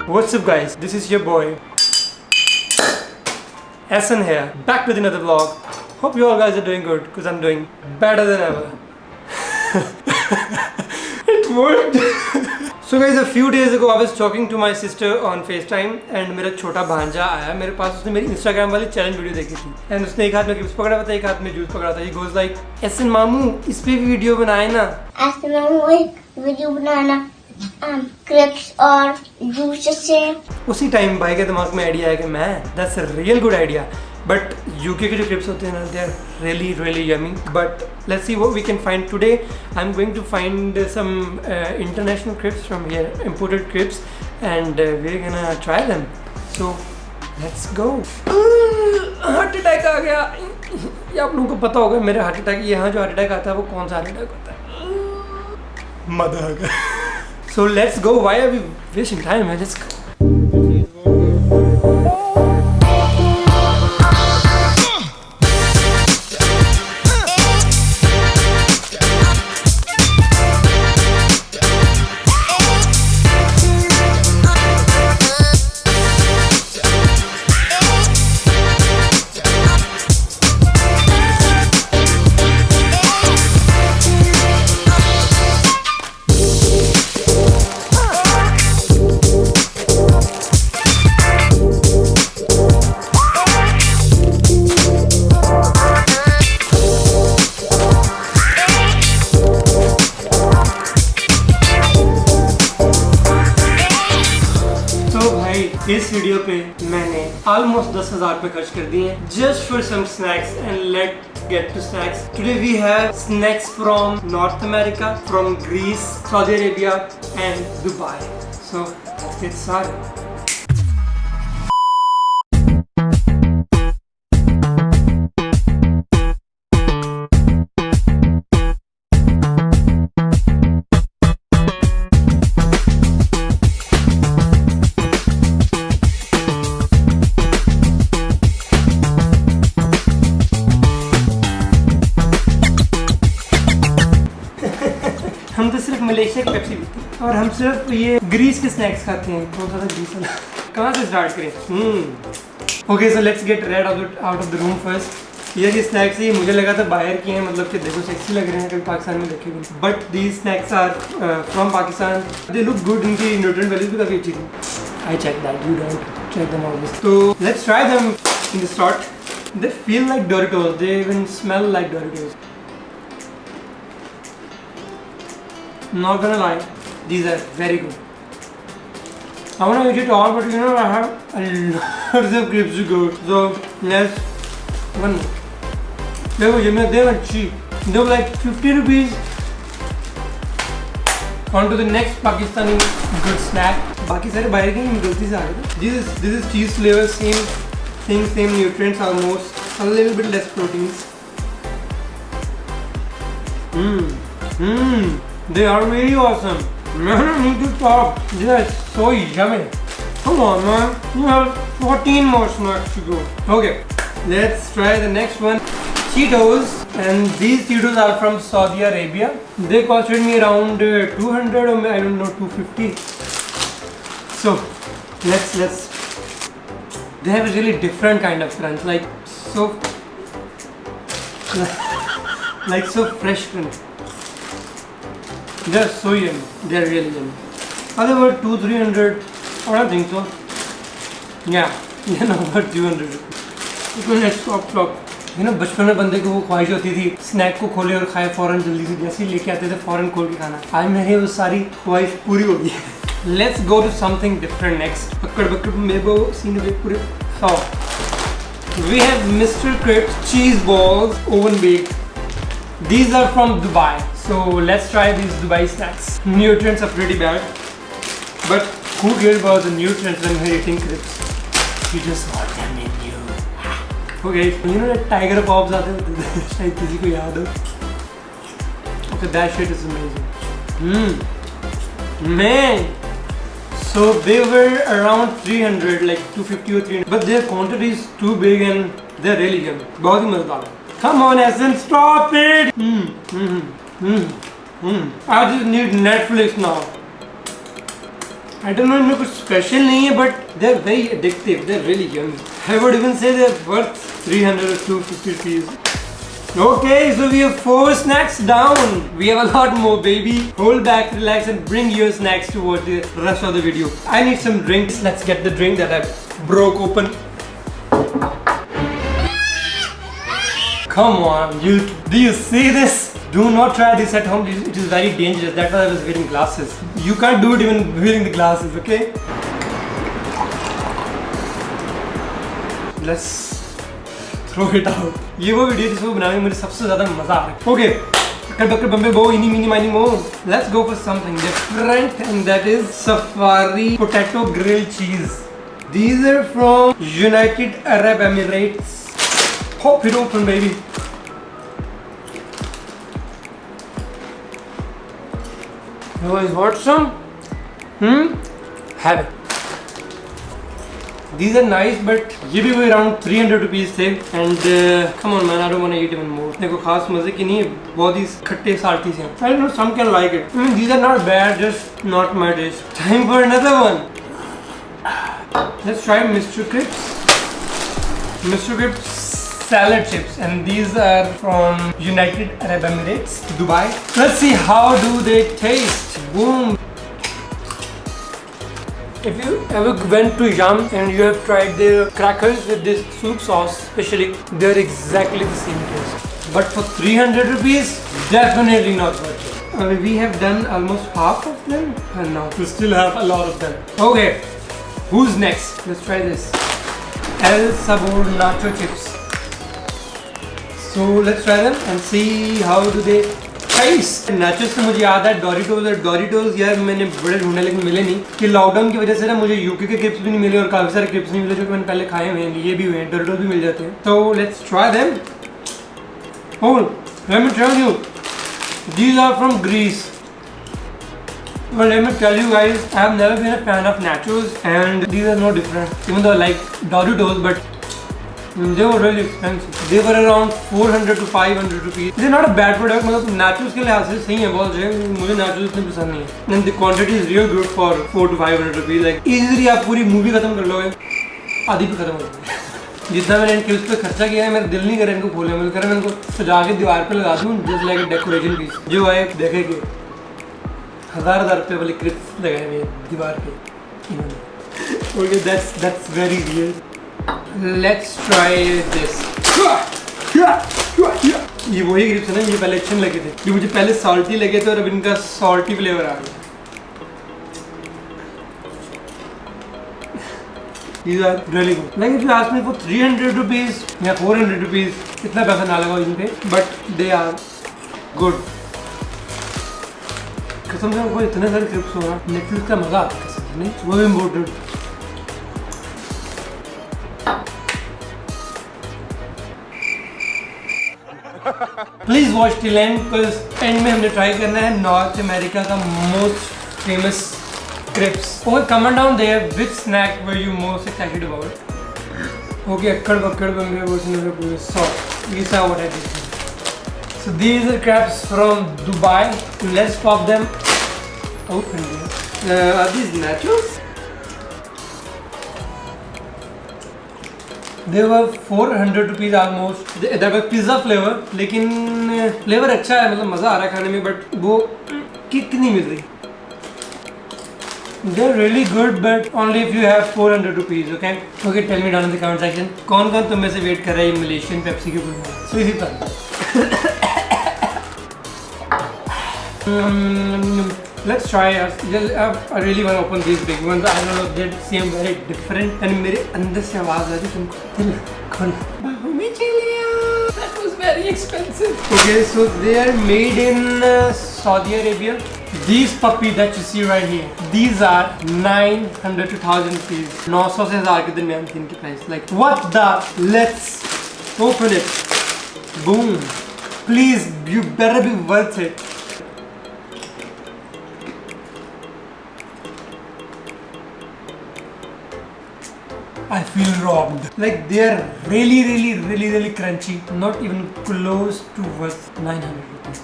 What's up guys, this is your boy Essen here, back with another vlog. Hope you all guys are doing good, because I'm doing better than ever. It worked! So guys, a few days ago I was talking to my sister on FaceTime and मेरा छोटा भांजा आया मेरे पास. उसने मेरी Instagram वाली challenge video देखी थी एंड उसने एक हाथ में क्लिप्स पकड़ा हुआ था, एक हाथ में जूस पकड़ा था. He goes like, एसन मामू इस पे भी वीडियो बनाए ना. एसन मामू एक वीडियो बनाना क्लिप्स और जूस से. उसी टाइम भाई के दिमाग में आइडिया है कि मैं that's a real good idea. But UK के जो क्लिप्स होते हैं ना, they are really really yummy. But let's see what we can find today. I am going to find some international clips from here, imported clips, and we are gonna try them. So let's go. Heart attack आ गया. ये आप लोगों को पता होगा मेरा heart attack, यहाँ जो हार्ट अटैक आता है वो कौन सा हार्ट अटैक होता है. मदद. So let's go. Why are we wasting time? Let's go. इस वीडियो पे मैंने ऑलमोस्ट 10,000 रुपए खर्च कर दिए हैं just for some snacks. And let's get to snacks. Today we have snacks from North America, from Greece, Saudi Arabia and Dubai. So let's get started. हम तो सिर्फ मलेशिया की पेप्सी पीते हैं और हम सिर्फ ये ग्रीस के स्नैक्स खाते हैं. बहुत ज़्यादा ग्रीस वाला. कहाँ से स्टार्ट करें? Okay, so let's gate red out of the room first. ये स्नैक्स ही मुझे लगा था बाहर के हैं, मतलब कि देखो सेक्सी लग रहे हैं, कभी पाकिस्तान में देखे भी. But these snacks are from Pakistan. They look good. इनकी न्यूट्रिएंट वैल्यूज भी काफ़ी अच्छी थी. I check that, you don't check them always. तो let's try them in the start. They feel like Doritos. They even smell like Doritos. Not gonna lie, these are very good. I wanna eat it all, but you know I have a lot of clips to go. So let's one more. They were cheap. They were like 50 rupees. On to the next Pakistani good snack. बाकी सारे बाहर के गलती से आ गए थे. This is cheese flavor, same thing, same nutrients almost, a little bit less proteins. They are really awesome. Man, I need to stop. They are so yummy. Come on, man. You have 14 more snacks to go. Okay, let's try the next one. Cheetos. And these Cheetos are from Saudi Arabia. They costed me around 200 or I don't know, 250. So, let's. They have a really different kind of crunch. Like so fresh crunch. They're so yummy. They're really yummy. Are they worth 200-300? I don't think so. Yeah, they're not worth 200. Okay, let's stop. You know, बचपन में बंदे को वो ख्वाहिश होती थी snack को खोले और खाए फौरन, जल्दी से जैसे ही लेके आते थे फौरन खोल के खाना. आज मेरी वो सारी ख्वाहिश पूरी हो गई है. Let's go to something different next. अक्कड़ बक्कड़ मेरे को सीने पे पूरे खाओ. We have Mr. Crepes cheese balls oven baked. These are from Dubai. So let's try these Dubai snacks. Nutrients are pretty bad, but who cares about the nutrients when we're eating crepes? You just want them in you. Okay, you know that tiger pops आते हैं, शायद किसी को याद हो. Okay, that shit is amazing. Man, so they were around 300, like 250 or 300, but their quantity is too big and they're really yummy. बहुत ही मजेदार है. Come on, Essen, stop it! I just need Netflix now. I don't know, इनमें कुछ special नहीं है, but they're very addictive. They're really yummy. I would even say they're worth 300 or 250 rupees. Okay, so we have 4 snacks down. We have a lot more, baby. Hold back, relax, and bring your snacks towards the rest of the video. I need some drinks. Let's get the drink that I broke open. Come on, do you see this? Do not try this at home. It is very dangerous. That's why I was wearing glasses. You can't do it even wearing the glasses, okay? Let's throw it out. ये वो video जिसको बनाने में मुझे सबसे ज़्यादा मज़ा आ रहा है. Okay, कल बकर बम्बे बो इनी मिनी माइनी मो. Let's go for something different, and that is Safari potato grilled cheese. These are from United Arab Emirates. Pop it open, baby. You guys want some? Have it. These are nice, but ये भी कोई around 300 rupees थे. And come on, man, I don't want to eat even more. देखो खास मजे की नहीं है, बहुत ही खट्टे salty से. I don't know, some can like it. These are not bad, just not my taste. Time for another one. Let's try Mr. Cripps. Mr. Cripps salad chips, and these are from United Arab Emirates, Dubai. Let's see how do they taste. Boom. If you ever went to Yum and you have tried their crackers with this soup sauce, especially, they're exactly the same taste. But for 300 rupees, definitely not worth it. We have done almost half of them, and now we still have a lot of them. Okay, who's next? Let's try this. El Sabor nacho chips. So let's try them and see how do they taste. Nachos से मुझे याद है Doritos यार मैंने बड़े ढूंढे लेकिन मिले नहीं. कि लॉकडाउन की वजह से ना मुझे यूके के क्रिप्स भी नहीं मिले और काफी सारे क्रिप्स नहीं मिले जो कि मैंने पहले खाए हुए हैं. ये भी हुए हैं, Doritos भी मिल जाते हैं. So let's try them. Oh, let me tell you, these are from Greece. Well, let me tell you guys, I have never been a fan of nachos, and these are no different. Even though I like Doritos, but they were really expensive. They were around 400 to 500 rupees. They're not a bad product. मतलब nachos के लिहाज से सही है बहुत जो है. मुझे nachos इतने पसंद नहीं है. And the quantity is real good for 4 to 500 rupees. Like easily आप पूरी movie खत्म कर लोगे. आधी भी खत्म हो जाएगी. जितना मैंने इनके उस पर खर्चा किया है मेरा दिल नहीं करे इनको खोलने में. करे मैं इनको सजा के दीवार पे लगा दूँ just like a decoration piece. जो आए देखेंगे हजार रुपए वाली क्लिप्स लगाए हुए दीवार पे. Okay, that's very weird. Let's try this. ये वही क्रिप्स है ना, मुझे पहले अच्छे लगे थे. ये मुझे पहले सॉल्टी लगे थे और अब इनका सॉल्टी फ्लेवर आ गया. These are really good. Like if you ask me for 300 rupees या 400 rupees, इतना पैसा ना लगाओ इन पे, but they are good. कसम से मुझे इतने सारे क्रिप्स हो रहा है. नेटफ्लिक्स का मजा आता है कसम से नहीं, वो भी important. Please watch till end because end में हमने try करना है नॉर्थ अमेरिका का most famous crepes. Okay, comment down there which snack were you most excited about. Okay, akkad bakkad bambe version of the so these are what I did. So these are crepes from Dubai. Let's pop them open. Are these nachos? They were 400 rupees almost. That was pizza flavor. लेकिन flavour अच्छा है, मतलब मज़ा आ रहा है खाने में, but वो किक नहीं मिल रही. They're really good, but only if you have 400 rupees. Okay? Okay, tell me down in the comment section. कौन तुम में से वेट कर रहा है ये मलेशियन पेप्सी के बुलबुल? So इसी तरह. Let's try. I really want to open these big ones. I don't know, they seem very different. And मेरे अंदर से आवाज आ रही है तुमको दिल खोल. That was very expensive. Okay, so they are made in Saudi Arabia. These puppies that you see right here, these are 900 to 1000 rupees. 900 से 1000 के दरमियान थी इनकी price. Like what the? Let's open it. Boom. Please, you better be worth it. I feel robbed. Like they are really crunchy. Not even close to worth 900 rupees.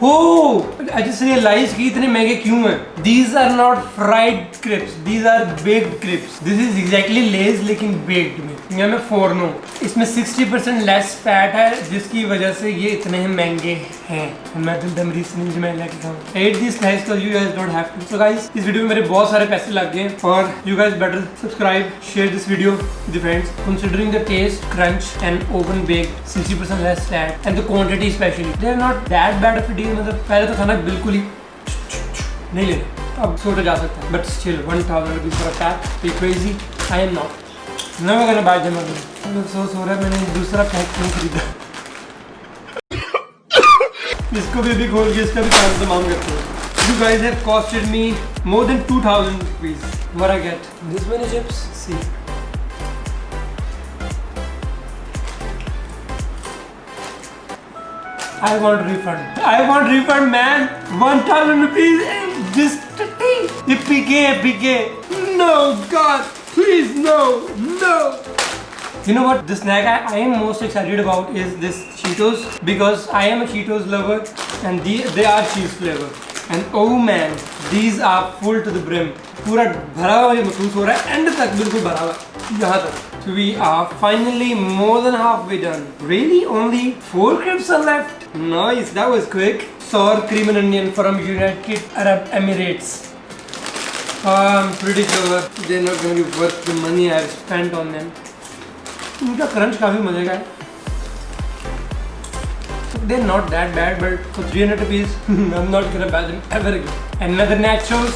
I just realized कि इतने महंगे क्यों हैं. These are not fried crisps. These are baked crisps. This is exactly Lay's लेकिन baked में. यहाँ में Forno. इसमें 60% less fat है जिसकी वजह से ये इतने महंगे हैं. मैं तो डमरी स्निज में लेके खाऊँ. Ate these guys because you guys don't have to. So guys, इस वीडियो में मेरे बहुत सारे पैसे लग गए और you guys better subscribe, share this video with your friends. Considering the taste, crunch and oven baked, 60% less fat and the quantity especially, they are not that bad of a deal. मतलब पहले तो खाना बिल्कुल ही नहीं लेना, अब सोचा जा सकता है, but still 1000 rupees for a pack, be crazy. I am not. Never gonna buy them again. मतलब सोच हो रहा है मैंने दूसरा पैक क्यों खरीदा. इसको भी खोल के इसका भी काम तमाम करते हैं. You guys have costed me more than 2000 rupees. What I get? This many chips. See. I want refund. I want refund, man. 1000 rupees and just PK. No, God, please, no. You know what? The snack I am most excited about is this Cheetos because I am a Cheetos lover and they are cheese flavor. And oh man, these are full to the brim. पूरा भरा हुआ मुझे महसूस हो रहा है. And तक बिल्कुल भरा हुआ यहाँ तक. So we are finally more than halfway done. Really? Only 4 crisps are left? Nice, that was quick. Sour cream and onion from United Arab Emirates. I'm pretty sure they're not going to be worth the money I've spent on them. इनका crunch काफी मजे का है. They're not that bad, but for 300 rupees, I'm not gonna buy them ever again. Another nachos.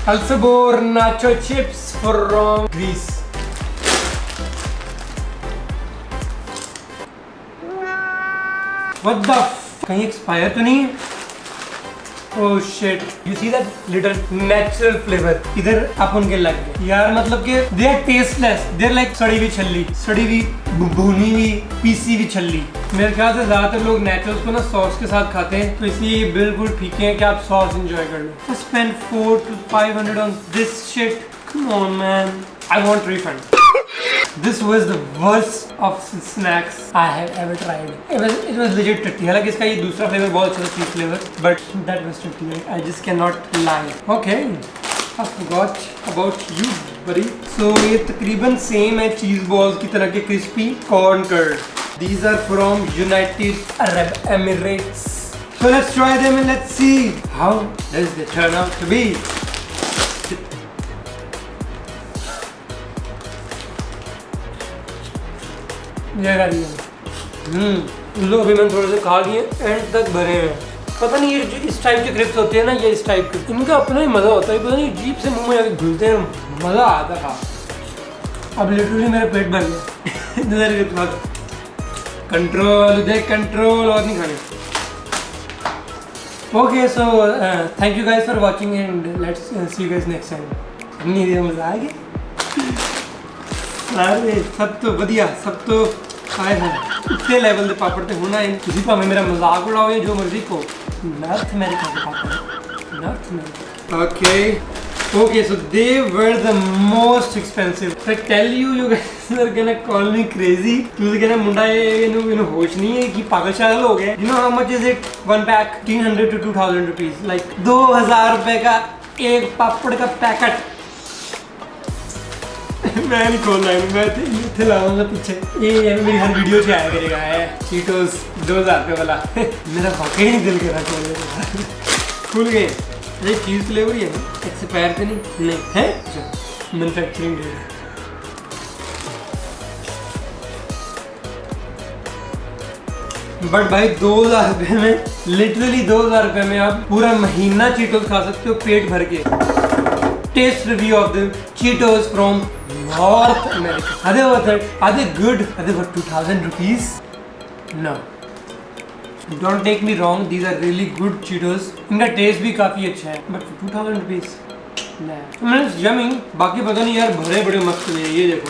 Al Sabor nacho chips from Greece. What the कहीं expire तो नहीं है? Oh shit! You see that little natural flavor? इधर अपन के लग गए यार. मतलब कि they are tasteless. They are like सड़ी हुई छल्ली, सड़ी हुई भुनी हुई पीसी हुई छल्ली. मेरे ख्याल से ज्यादातर लोग नेचुरल्स को ना सॉस के साथ खाते हैं, तो इसलिए ये बिल्कुल फीके हैं कि आप सॉस एंजॉय कर लो. I spent 400 to 500 on this shit. Come on, man. I want refund. This was the worst of snacks I have ever tried. It was legit tricky. हालांकि इसका ये दूसरा फ्लेवर बहुत अच्छा था, चीज flavour, but that was tricky. I just cannot lie. Okay, I forgot about you, buddy. So ये तकरीबन सेम है चीज बॉल्स की तरह के crispy corn curd. These are from United Arab Emirates. So let's try them and let's see how does they turn out to be. लो अभी मैंने थोड़े से खा लिए, एंड तक भरे हैं. पता नहीं ये जो इस टाइप के क्रिप्स होते हैं ना, ये इस टाइप के, इनका अपना ही मज़ा होता है. पता नहीं जीप से मुंह में आके घुलते हैं, मज़ा आता था. अब लिटरली मेरा पेट भर गया. कंट्रोल देख, कंट्रोल और नहीं खाने. Okay, so thank you guys for watching and let's see you guys next time. नहीं मज़ा आ गया. अरे सब तो बढ़िया, सब तो आए हैं. इतने लेवल के पापड़ तो होना है. तुझी भावें मेरा मजाक उड़ाओ या जो मर्जी को. नॉर्थ अमेरिका के papad, North America. Okay, so they were the most expensive. I tell you, you guys are gonna call me crazy. तुझे कहना मुंडा ये होश नहीं है कि पागल शागल हो गए. You know how much is it? One pack, 300 to 2000 rupees. Like 2000 रुपए का एक पापड़ का पैकेट. मैं नहीं खोल रहा हूँ, मैं इतने लाऊंगा पीछे. ये मेरी हर वीडियो से आया करेगा है चीटोस 2000 रुपये वाला. मेरा वाकई नहीं दिल कर रहा खोलने. खुल गए. अरे चीज़ फ्लेवर ही है, एक्सपायर तो नहीं है. Manufacturing date. बट भाई 2000 रुपये में, लिटरली 2000 रुपये में आप पूरा महीना चीटोस खा सकते हो पेट भर के. Taste review of the Cheetos from North America. Are they worth it? Are they good? Are they worth 2000 rupees? No. Don't take me wrong. These are really good Cheetos. इनका टेस्ट भी काफी अच्छा है. But for 2000 rupees, nah. It's yummy. बाकी पता नहीं यार, भरे बड़े मस्त हैं. ये देखो,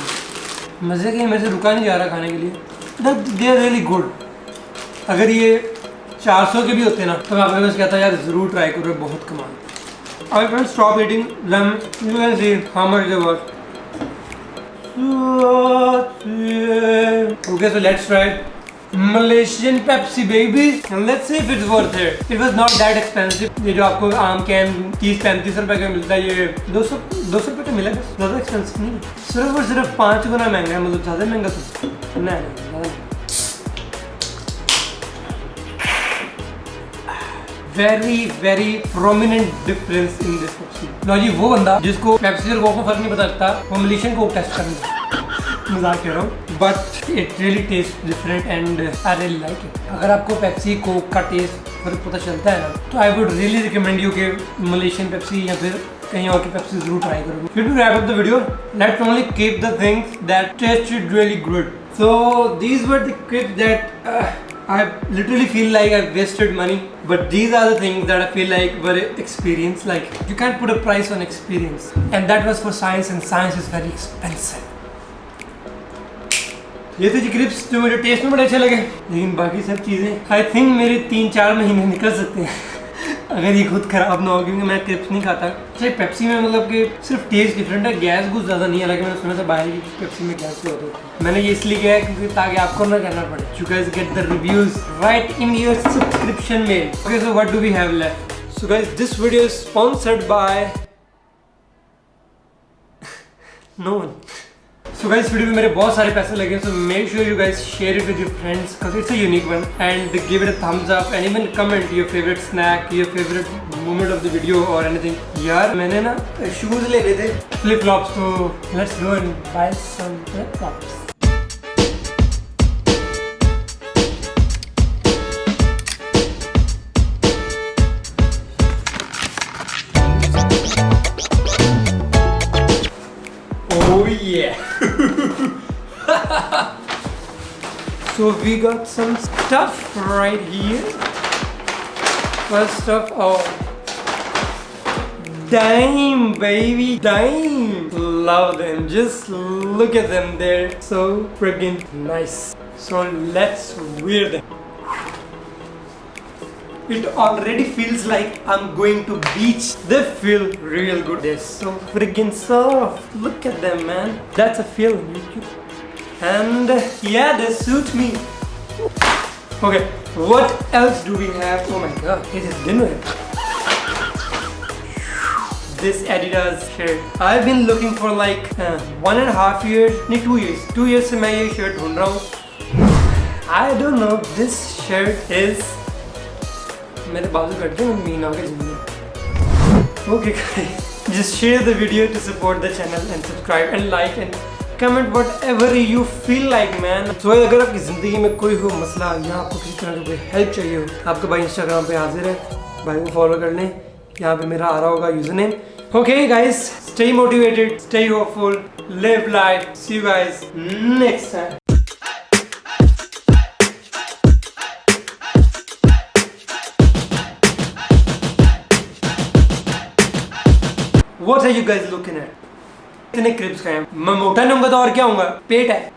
मजे के मेरे से रुका नहीं जा रहा खाने के लिए. They are really good. अगर ये 400 के भी होते ना, तो मैं आपके पास कहता यार जरूर ट्राई करो, बहुत कमाल. I will stop eating them. You can see how much they worth. Okay, so let's try Malaysian Pepsi baby and let's see if it's worth it. It was not that expensive. ये जो आपको आम can 30-35 रुपए का मिलता है, ये 200 रुपए का मिला, बस ज़्यादा एक्सपेंसिव नहीं है। सिर्फ और सिर्फ 5 गुना महंगा है, मतलब ज़्यादा महंगा तो नहीं। Very prominent difference in this Pepsi. लो जी, वो बंदा जिसको पेप्सी और कोक में फर्क नहीं पता लगता, वो मलेशियन कोक टेस्ट करना मजाक कर रहा हूँ, but it really taste different and I really like it. अगर आपको पेप्सी कोक का टेस्ट फर्क पता चलता है ना, तो I would really recommend you कि मलेशियन पेप्सी या फिर कहीं और की पेप्सी जरूर ट्राई करो। फिर to wrap up the video, let's only keep the things that tested really good. So these were the clips that I literally feel like I wasted money, but these are the things that I feel like were experience. Like you can't put a price on experience, and that was for science, and science is very expensive. ये थे जी clips जो मुझे test में बड़े अच्छे लगे, लेकिन बाकी सब चीज़ें आई थिंक मेरे 3-4 महीने निकल सकते हैं अगर ये खुद खराब ना हो, क्योंकि मैं क्लिप्स नहीं खाता। अच्छा, पेप्सी में मतलब कि सिर्फ टेस्ट डिफरेंट है, गैस कुछ ज़्यादा नहीं है। हालांकि मैंने सुना था बाहर की पेप्सी में गैस भी होता है। मैंने ये इसलिए किया है क्योंकि ताकि आपको ना करना पड़े। You guys get the reviews right in your subscription mail. Okay, so what do we have left? So guys, this video is sponsored by no one. So guys, video में मेरे बहुत सारे पैसे लगे, so make sure you guys share it with your friends because it's a unique one, and give it a thumbs up and even comment your favorite snack, your favorite moment of the video or anything. यार मैंने ना shoes ले रहे थे, flip flops, तो let's go and buy some flip flops. Oh yeah. So we got some stuff right here. First of all, dime baby, dime. Love them. Just look at them. They're so friggin' nice. So let's wear them. It already feels like I'm going to beach. They feel real good. They're so friggin' soft. Look at them, man. That's a feeling. And yeah, they suit me. Okay, what else do we have? Oh my god, it is dinner. This Adidas shirt. I've been looking for like 1.5 years, no 2 years. 2 years से मैं ये shirt ढूंढ रहा हूँ. I don't know. This shirt is मेरे बाजू cut गए, मीना के जिंदगी। Okay guys, just share the video to support the channel and subscribe and like and comment whatever you feel like man. So अगर आपकी ज़िंदगी में कोई हो मसला या आपको किसी तरह की कोई हेल्प चाहिए हो, आपका भाई इंस्टाग्राम पे हाजिर है, भाई को फॉलो कर लें, यहाँ पे मेरा आ रहा होगा user name. Okay guys, stay motivated, stay hopeful, live life. See you guys next time. What are you guys looking at? इतने क्रिप्स खाए, मैं मोटा नहीं होऊंगा तो और क्या होऊंगा? पेट है।